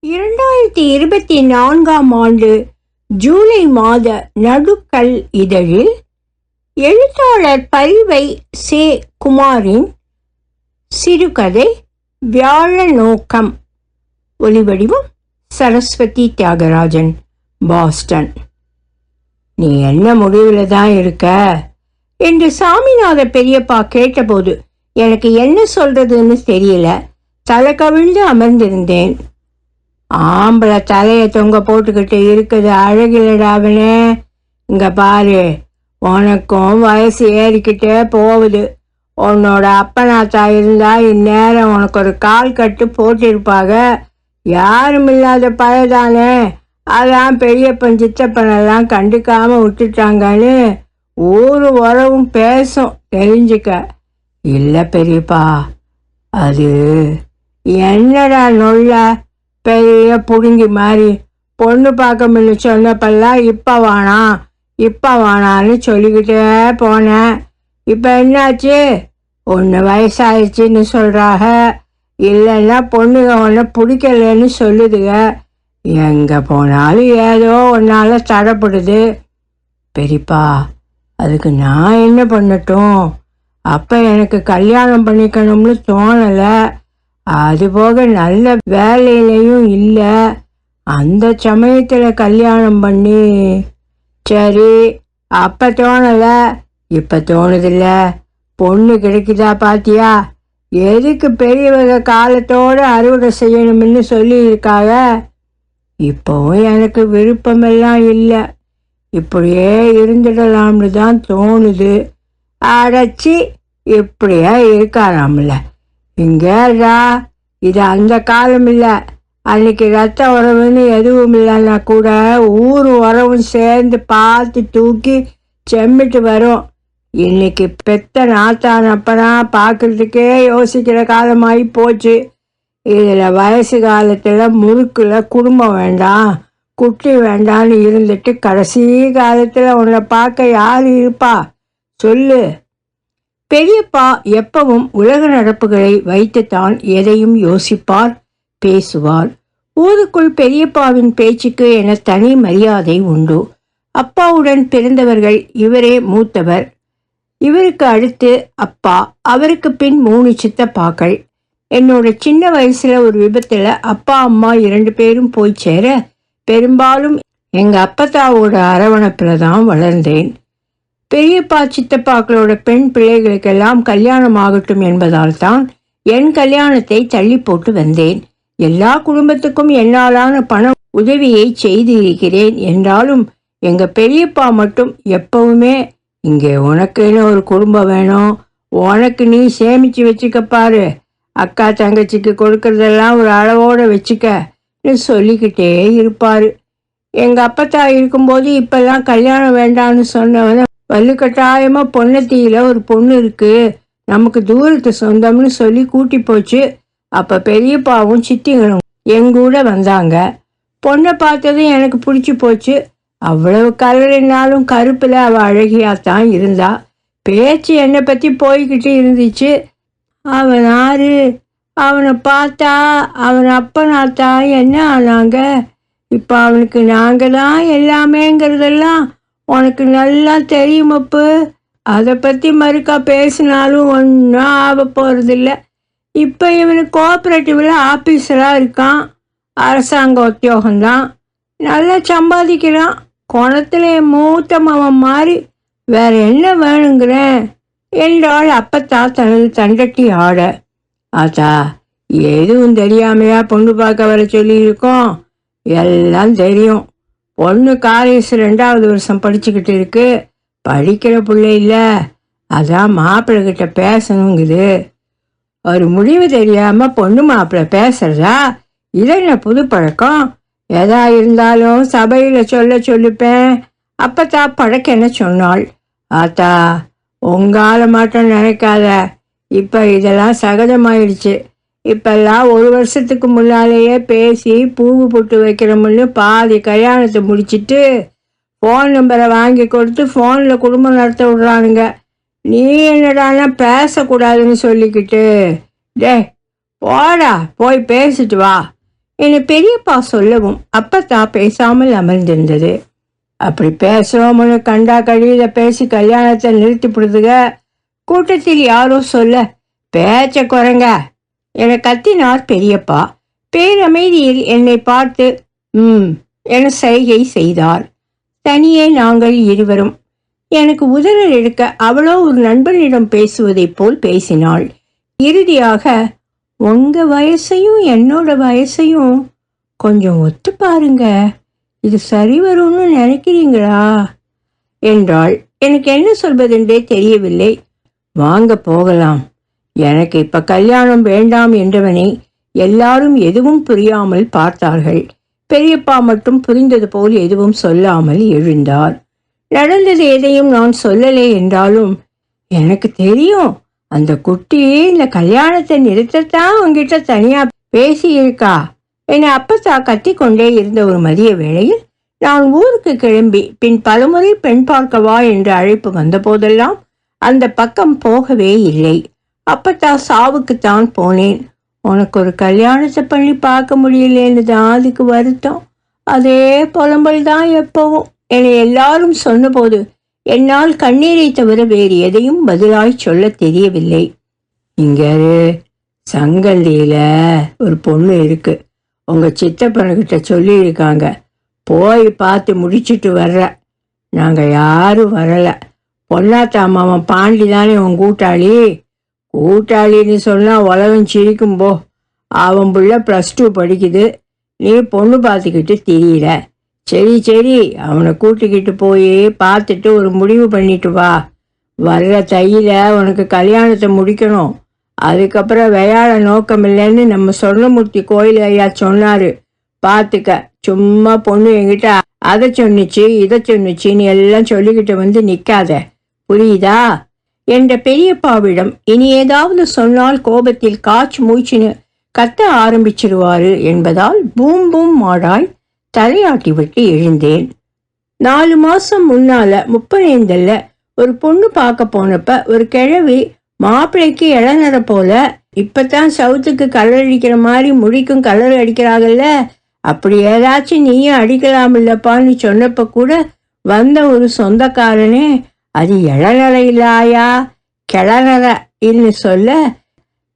2024ஆம் ஆண்டு ஜூலை மாத நடுக்கல் இதழில் எழுத்தாளர் பரிவை சே. குமாரின் சிறுகதை வியாழ நோக்கம். ஒலிவடிவம் சரஸ்வதி தியாகராஜன், பாஸ்டன். நீ என்ன முடிவில் தான் இருக்க என்று சாமிநாத பெரியப்பா கேட்டபோது எனக்கு என்ன சொல்றதுன்னு தெரியல. தலை கவிழ்ந்து அமர்ந்திருந்தேன். ஆம்பளை தலையை தொங்க போட்டுக்கிட்டு இருக்குது அழகிலடாவனே. இங்க பாரு, உனக்கும் வயசு ஏறிக்கிட்டே போகுது. உன்னோட அப்பனாத்தா இருந்தா இந்நேரம் உனக்கு ஒரு கால் கட்டு போட்டிருப்பாங்க. யாரும் இல்லாத பழதானே, அதான் பெரியப்பன் சித்தப்பனெல்லாம் கண்டுக்காம விட்டுட்டாங்கன்னு ஊரு உறவும் பேசும், தெரிஞ்சுக்க. இல்லை பெரியப்பா, அது என்னடா நொல்ல பெரிய புடுங்கி மாதிரி பொண்ணு பார்க்க முடியல சொன்னப்பெல்லாம் இப்போ வானான்னு சொல்லிக்கிட்டே போனேன். இப்போ என்னாச்சு? ஒன்று வயசாயிடுச்சின்னு சொல்கிறாங்க, இல்லைன்னா பொண்ணுங்க ஒன்று பிடிக்கலன்னு சொல்லுதுங்க. எங்கே போனாலும் ஏதோ ஒன்றால் தடைப்படுது. பெரியப்பா, அதுக்கு நான் என்ன பண்ணட்டும்? அப்போ எனக்கு கல்யாணம் பண்ணிக்கணும்னு தோணலை. அதுபோக நல்ல வேலையிலையும் இல்லை. அந்த சமயத்தில் கல்யாணம் பண்ணி, சரி அப்போ தோணலை, இப்போ தோணுதில்ல. பொண்ணு கிடைக்குதா பாத்தியா? எதுக்கு பெரியவங்க காலத்தோடு அறுவடை செய்யணும்னு சொல்லியிருக்காங்க. இப்போவும் எனக்கு விருப்பமெல்லாம் இல்லை. இப்படியே இருந்துடலாம்னு தான் தோணுது. அடைச்சி இப்படியே இருக்காராம்ல. இங்கேடா, இது அந்த காலம் இல்லை. அன்னைக்கு ரத்த உறவுன்னு எதுவும் இல்லைன்னா கூட ஊர் உறவும் சேர்ந்து பார்த்து தூக்கி செம்மிட்டு வரும். இன்னைக்கு பெத்த நாத்தானப்பனா பார்க்கறதுக்கே யோசிக்கிற காலமாகி போச்சு. இதில் வயசு காலத்தில் முறுக்கில் குடும்பம் வேண்டாம், குட்டி வேண்டான்னு இருந்துட்டு கடைசி காலத்தில் உன்னை பார்க்க யார் இருப்பா சொல்லு? பெரியப்பா எப்பவும் உலக நடப்புகளை வைத்துத்தான் எதையும் யோசிப்பார், பேசுவார். ஊருக்குள் பெரியப்பாவின் பேச்சுக்கு என தனி மரியாதை உண்டு. அப்பாவுடன் பிறந்தவர்கள் இவரே மூத்தவர். இவருக்கு அடுத்து அப்பா, அவருக்கு பின் 3 சித்தப்பாக்கள். என்னோட சின்ன வயசுல ஒரு விபத்துல அப்பா அம்மா 2 பேரும் போய் சேர பெரும்பாலும் எங்க அப்பத்தாவோட அரவணைப்புல தான் வளர்ந்தேன். பெரியப்பா சித்தப்பாக்களோட பெண் பிள்ளைகளுக்கெல்லாம் கல்யாணம் ஆகட்டும் என்பதால் தான் என் கல்யாணத்தை தள்ளி போட்டு வந்தேன். எல்லா குடும்பத்துக்கும் என்னாலான பண உதவியை செய்து இருக்கிறேன். என்றாலும் எங்க பெரியப்பா மட்டும் எப்பவுமே, இங்கே உனக்குன்னு ஒரு குடும்பம் வேணும், உனக்கு நீ சேமிச்சு வச்சுக்க பாரு, அக்கா தங்கச்சிக்கு கொடுக்கறதெல்லாம் ஒரு அளவோட வச்சுக்கன்னு சொல்லிக்கிட்டே இருப்பாரு. எங்க அப்பத்தா இருக்கும்போது இப்பெல்லாம் கல்யாணம் வேண்டான்னு சொன்னவன வலுக்கட்டாயமா பொன்னத்தியில ஒரு பொண்ணு இருக்கு, நமக்கு தூரத்து சொந்தம்னு சொல்லி கூட்டி போச்சு. அப்ப பெரியப்பாவும் சித்திகளும் எங்கூட வந்தாங்க. பொண்ணை பார்த்ததும் எனக்கு பிடிச்சி போச்சு. அவ்வளவு கலரினாலும் கருப்புல அவ அழகியாத்தான் இருந்தா. பேச்சு என்னை பத்தி போய்கிட்டு இருந்துச்சு. அவன் ஆறு, அவனை பார்த்தா அவன் அப்பனாத்தா என்ன ஆனாங்க. இப்ப அவனுக்கு நாங்க தான் எல்லாமேங்கிறதெல்லாம் உனக்கு நல்லா தெரியுமப்பு. அதை பற்றி மறுக்கா பேசினாலும் ஒன்றும் ஆக போகிறதில்ல. இப்போ இவனுக்கு கோஆப்ரேட்டிவில் ஆஃபீஸராக இருக்கான். அரசாங்க உத்தியோகம்தான், நல்லா சம்பாதிக்கிறான். குணத்தில் மூத்த மவன் மாதிரி வேற என்ன வேணுங்கிறேன் என்றால் அப்பத்தா தனது தண்டட்டி ஆட. ஆத்தா, எதுவும் தெரியாமையா பொண்ணு பார்க்க வர சொல்லியிருக்கோம்? எல்லாம் தெரியும். பொண்ணு காலேஜ் 2வது வருஷம் படிச்சுக்கிட்டு இருக்கு. படிக்கிற பிள்ளை இல்லை, அதான் மாப்பிள்ளைகிட்ட பேசணுங்குது. ஒரு முடிவு தெரியாம பொண்ணு மாப்பிள்ளை பேசுறதா? இது என்ன புது பழக்கம்? எதா இருந்தாலும் சபையில சொல்லிப்பேன். அப்பத்தா பழக்கென்ன சொன்னாள். ஆத்தா, உங்கால மாட்டம் நினைக்காத. இப்ப இதெல்லாம் சகஜமாயிடுச்சு. இப்பெல்லாம் 1 வருஷத்துக்கு முன்னாலேயே பேசி பூவு போட்டு வைக்கிறோம்னு பாதி கல்யாணத்தை முடிச்சிட்டு ஃபோன் நம்பரை வாங்கி கொடுத்து ஃபோனில் குடும்பம் நடத்த விடுறானுங்க. நீ என்னடானா பேசக்கூடாதுன்னு சொல்லிக்கிட்டு, டே போடா, போய் பேசிட்டு வா என பெரியப்பா சொல்லவும் அப்பத்தா பேசாமல் அமர்ந்திருந்தது. அப்படி பேசுறோம்னு கண்டா கழியில பேசி கல்யாணத்தை நிறுத்திப்படுதுக. கூட்டத்தில் யாரோ சொல்ல பேச்ச குறைங்க என கத்தினார் பெரியப்பா. பேரமைதியில் என்னை பார்த்து என சைகை செய்தார். தனியே நாங்கள் இருவரும். எனக்கு உதறல் எடுக்க அவளோ ஒரு நண்பனிடம் பேசுவதைப் போல் பேசினாள். இறுதியாக, உங்க வயசையும் என்னோட வயசையும் கொஞ்சம் ஒத்து பாருங்க, இது சரி வரும்னு நினைக்கிறீங்களா என்றாள். எனக்கு என்ன சொல்வதென்றே தெரியவில்லை. வாங்க போகலாம். எனக்கு இப்ப கல்யாணம் வேண்டாம் என்றவனை எல்லாரும் எதுவும் புரியாமல் பார்த்தார்கள். பெரியப்பா மட்டும் புரிந்தது போல் எதுவும் சொல்லாமல் எழுந்தார். நடந்தது எதையும் நான் சொல்லலே என்றாலும், எனக்கு தெரியும் அந்த குட்டி இந்த கல்யாணத்தை நிறுத்தத்தான் உங்ககிட்ட தனியா பேசி இருக்கா என அப்பத்தா கத்திக்கொண்டே இருந்த ஒரு மதிய வேளையில் நான் ஊருக்கு கிளம்பி பின் பலமுறை பெண் பார்க்கவா என்று அழைப்பு வந்த போதெல்லாம் அந்த பக்கம் போகவே இல்லை. அப்பத்தா சாவுக்குத்தான் போனேன். உனக்கு ஒரு கல்யாணத்தை பண்ணி பார்க்க முடியலன்னு தான் அதுக்கு வருத்தம். அதே புலம்பல் தான் எப்பவும் என எல்லாரும் சொன்னபோது என்னால் கண்ணீரை தவிர வேறு எதையும் பதிலாய் சொல்ல தெரியவில்லை. இங்க சங்கல்லியில ஒரு பொண்ணு இருக்கு. உங்க சித்தப்பனுக்கிட்ட சொல்லி இருக்காங்க. போய் பார்த்து முடிச்சுட்டு வர்ற. நாங்க யாரும் வரல. பொன்னாத்தா மாமன் பாண்டி தானே உன் கூட்டாளி. கூட்டாளின்னு சொன்னா உலகம் சிரிக்கும் போ. அவன் புள்ள +2 படிக்குது. நீ பொண்ணு பார்த்துக்கிட்டு தெரியல. சரி அவனை கூட்டிக்கிட்டு போய் பார்த்துட்டு ஒரு முடிவு பண்ணிட்டு வா. வர்ற தையில உனக்கு கல்யாணத்தை முடிக்கணும். அதுக்கப்புறம் விளையாட நோக்கம் இல்லைன்னு நம்ம சொர்ணமூர்த்தி கோயில் ஐயா சொன்னாரு. பார்த்துக்க. சும்மா பொண்ணு என்கிட்ட அதை சொன்னிச்சு இதை சொன்னிச்சின்னு எல்லாம் சொல்லிக்கிட்டு வந்து நிற்காத. புரியுதா என்ற பெரியப்பாவிடம் இனி ஏதாவது சொன்னால் கோபத்தில் காய்ச்சி மூச்சுன்னு கத்த ஆரம்பிச்சிருவாரு என்பதால் பூம் பூம் மாடாய் தலையாட்டி விட்டு எழுந்தேன். 4 மாசம் முன்னால முப்பனேந்தல்ல ஒரு பொண்ணு பார்க்க போனப்ப ஒரு கிழவி மாப்பிள்ளைக்கு இளநர போல இப்பதான் சவுத்துக்கு கலர் அடிக்கிற மாதிரி முடிக்கும் கலர் அடிக்கிறாங்கல்ல, அப்படி ஏதாச்சும் நீயும் அடிக்கலாம் இல்லப்பான்னு சொன்னப்ப கூட வந்த ஒரு சொந்தக்காரனே அது இளநர இல்லாயா கிளநர இல்லு சொல்ல,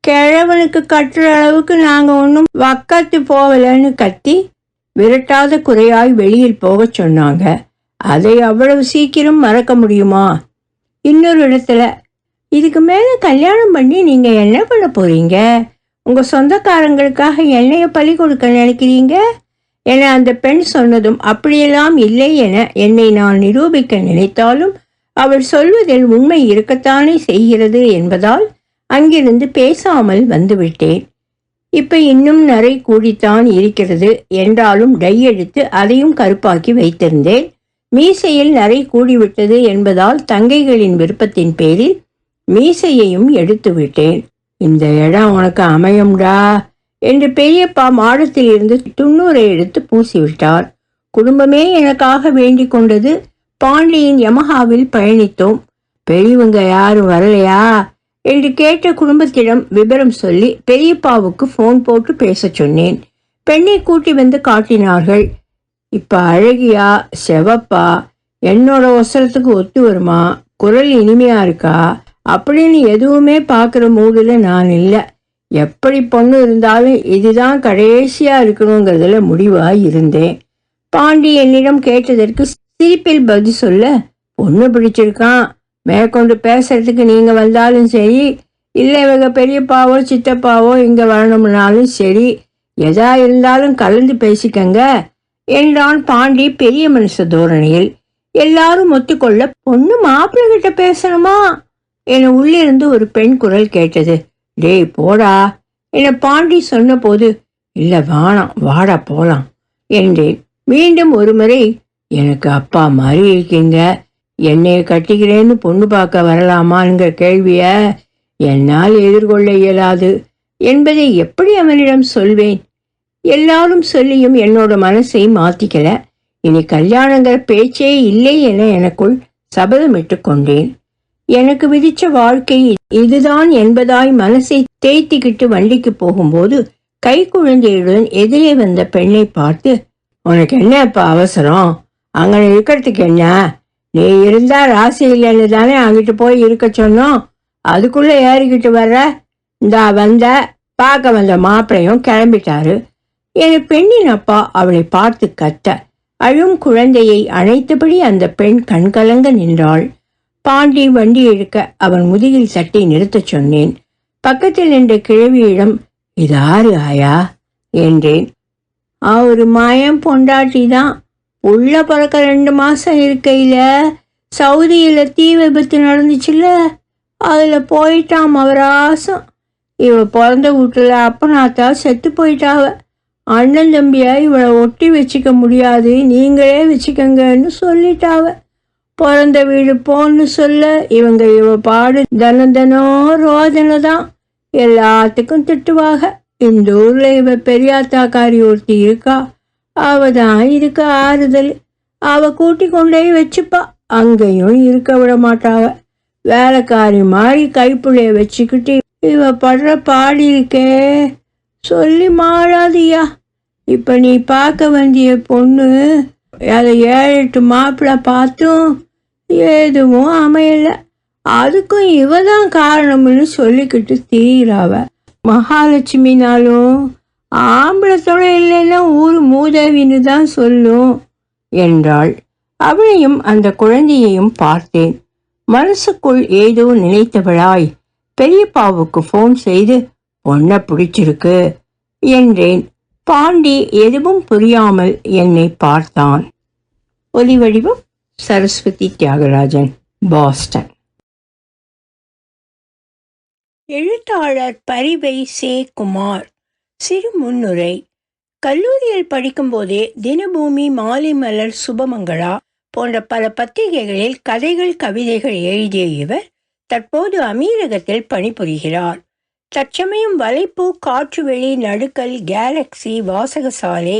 கிழவனுக்கு கட்டுற அளவுக்கு நாங்க ஒன்றும் வக்கத்து போகலன்னு கத்தி விரட்டாத குறையாய் வெளியில் போக சொன்னாங்க. அதை அவ்வளவு சீக்கிரம் மறக்க முடியுமா? இன்னொரு இடத்துல, இதுக்கு மேல கல்யாணம் பண்ணி நீங்க என்ன பண்ண போறீங்க? உங்க சொந்தக்காரங்களுக்காக என்னைய பலி கொடுக்க நினைக்கிறீங்க என அந்த பெண் சொன்னதும் அப்படியெல்லாம் இல்லை என என்னை நான் நிரூபிக்க நினைத்தாலும் அவள் சொல்வதில் உண்மை இருக்கத்தானே செய்கிறது என்பதால் அங்கிருந்து பேசாமல் வந்துவிட்டேன். இப்ப இன்னும் நரை கூடித்தான் இருக்கிறது என்றாலும் டை எடுத்து அதையும் கருப்பாக்கி வைத்திருந்தேன். மீசையில் நரை கூடிவிட்டது என்பதால் தங்கைகளின் விருப்பத்தின் பேரில் மீசையையும் எடுத்து விட்டேன். இந்த இடம் உனக்கு அமையும்டா என்று பெரியப்பா மாடத்தில் இருந்து 90 எடுத்து பூசிவிட்டார். குடும்பமே எனக்காக வேண்டிக் கொண்டது. பாண்டியின் யமஹாவில் பயணித்தோம். பெரியவங்க யாரும் வரலையா என்று கேட்ட குடும்பத்திடம் விவரம் சொல்லி பெரியப்பாவுக்கு போன் போட்டு பேச சொன்னேன். பெண்ணை கூட்டி வந்து காட்டினார்கள். இப்ப அழகியா செவப்பா என்னோட ஒசரத்துக்கு ஒத்து வருமா, குரல் இனிமையா இருக்கா அப்படின்னு எதுவுமே பார்க்குற மூடுல நான் இல்லை. எப்படி பொண்ணு இருந்தாலும் இதுதான் கடைசியா இருக்கணுங்கிறதுல முடிவாய் இருந்தேன். பாண்டி என்னிடம் கேட்டதற்கு சிரிப்பில் பதில் சொல்ல, பொண்ணு பிடிச்சிருக்கான், மேற்கொண்டு பேசுறதுக்கு நீங்க வந்தாலும் சரி, இல்லை இவங்க பெரியப்பாவோ சித்தப்பாவோ இங்க வரணும்னாலும் சரி, எதா இருந்தாலும் கலந்து பேசிக்கங்க என்றான் பாண்டி பெரிய மனுஷ தோரணையில். எல்லாரும் ஒத்துக்கொள்ள, பொண்ணு மாப்பிள்ளை கிட்ட பேசணுமா என உள்ளிருந்து ஒரு பெண் குரல் கேட்டது. டேய் போடா என பாண்டி சொன்ன போது, இல்ல வேணாம் வாடா போலாம் என்றேன். மீண்டும் ஒரு முறை, எனக்கு அப்பா மாதிரி இருக்கீங்க, என்னைய கட்டிக்கிறேன்னு பொண்ணு பார்க்க வரலாமாங்கிற கேள்விய என்னால் எதிர்கொள்ள இயலாது என்பதை எப்படி அவனிடம் சொல்வேன்? எல்லாரும் சொல்லியும் என்னோட மனசை மாத்திக்கல. இனி கல்யாணங்கிற பேச்சே இல்லை என எனக்குள் சபதமிட்டு கொண்டேன். எனக்கு விதிச்ச வாழ்க்கை இதுதான் என்பதாய் மனசை தேய்த்திக்கிட்டு வண்டிக்கு போகும்போது கைக்குழந்தையுடன் எதிரே வந்த பெண்ணை பார்த்து, உனக்கு என்ன இப்ப அவசரம்? அங்க இருக்கிறதுக்கு என்ன? நீ இருந்தா ராசி இல்லைன்னு தானே அங்கிட்டு போய் இருக்க சொன்னோம். அதுக்குள்ள ஏறிக்கிட்டு வர்ற. இந்தா வந்த பார்க்க வந்த மாப்பிளையும் கிளம்பிட்டாரு என பெண்ணின் அப்பா அவளை பார்த்து கத்த, அழும் குழந்தையை அணைத்தபடி அந்த பெண் கண்கலங்க நின்றாள். பாண்டி வண்டி இழுக்க அவன் முதுகில் தட்டி நிறுத்தச் சொன்னேன். பக்கத்தில் நின்ற கிழவியிடம், இதாரு ஆயா என்றேன். அவரு மாயம் பொண்டாட்டி தான். உள்ள பிறக்க 2 மாசம் இருக்கையில சவுதியில தீ விபத்து நடந்துச்சுல்ல, அதுல போயிட்டான் அவராசம். இவ பிறந்த வீட்டுல அப்பனாத்தா செத்து போயிட்டாவ. அண்ணன் தம்பிய இவளை ஒட்டி வச்சுக்க முடியாது, நீங்களே வச்சுக்கங்கன்னு சொல்லிட்டாவ. பிறந்த வீடு போன்னு சொல்ல இவ பாடு தினம் ரோதனை தான். எல்லாத்துக்கும் திட்டுவாக. இந்த ஊர்ல இவ பெரியாத்தாக்காரி ஒருத்தி இருக்கா, அவதான் இதுக்கு ஆறுதல். அவ கூட்டி கொண்டே வச்சுப்பா, அங்கேயும் இருக்க விட மாட்டாவ. வேலைக்காரி மாதிரி கைப்புள்ளைய வச்சுக்கிட்டு இவ படுற பாடி இருக்கே, சொல்லி மாறாதியா. இப்ப நீ பார்க்க வேண்டிய பொண்ணு அதை 7-8 மாப்பிள்ளை பார்த்தும் எதுவும் அமையல. அதுக்கும் இவதான் காரணம்னு சொல்லிக்கிட்டு தீராவ. மகாலட்சுமினாலும் ஆம்பளை துணை இல்லைன்னா ஊர் மூதேவின்னு தான் சொல்லும் என்றாள். அவளையும் அந்த குழந்தையையும் பார்த்தேன். மனசுக்குள் ஏதோ நினைத்தவளாய் பெரியப்பாவுக்கு ஃபோன் செய்து, பொண்ணை பிடிச்சிருக்கு என்றேன். பாண்டி எதுவும் புரியாமல் என்னை பார்த்தான். ஒலிவடிவம் சரஸ்வதி தியாகராஜன், பாஸ்டன். எழுத்தாளர் பரிவை சே. குமார். சிறு முன்னுரை. கல்லூரியில் படிக்கும்போதே தினபூமி, மாலை மலர், சுபமங்களா போன்ற பல பத்திரிகைகளில் கதைகள், கவிதைகள் எழுதிய இவர் தற்போது அமீரகத்தில் பணிபுரிகிறார். தற்சமயம் வலைப்பூ, காற்றுவெளி, நடுக்கல், கேலக்சி, வாசகசாலை,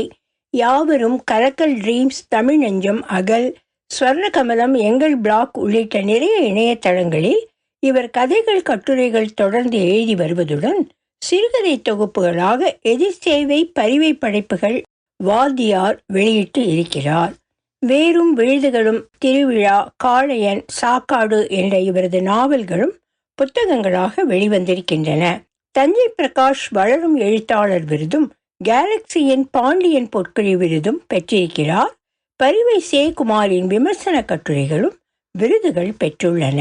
யாவரும், கலக்கல் ட்ரீம்ஸ், தமிழ் நெஞ்சம், அகல், ஸ்வர்ணகமலம், எங்கள் பிளாக் உள்ளிட்ட நிறைய இணையதளங்களில் இவர் கதைகள், கட்டுரைகள் தொடர்ந்து எழுதி வருவதுடன் சிறுகதை தொகுப்புகளாக எதிர்சேவை, பரிவை படைப்புகள், வாத்தியார் வெளியிட்டு இருக்கிறார். வேரும் விழுதுகளும், திருவிழா, காளையன், சாக்காடு என்ற இவரது நாவல்களும் புத்தகங்களாக வெளிவந்திருக்கின்றன. தஞ்சை பிரகாஷ் வளரும் எழுத்தாளர் விருதும், கேலக்சியின் பாண்டியன் பொற்கிழி விருதும் பெற்றிருக்கிறார். பரிவை சே. குமாரின் விமர்சன கட்டுரைகளும் விருதுகள் பெற்றுள்ளன.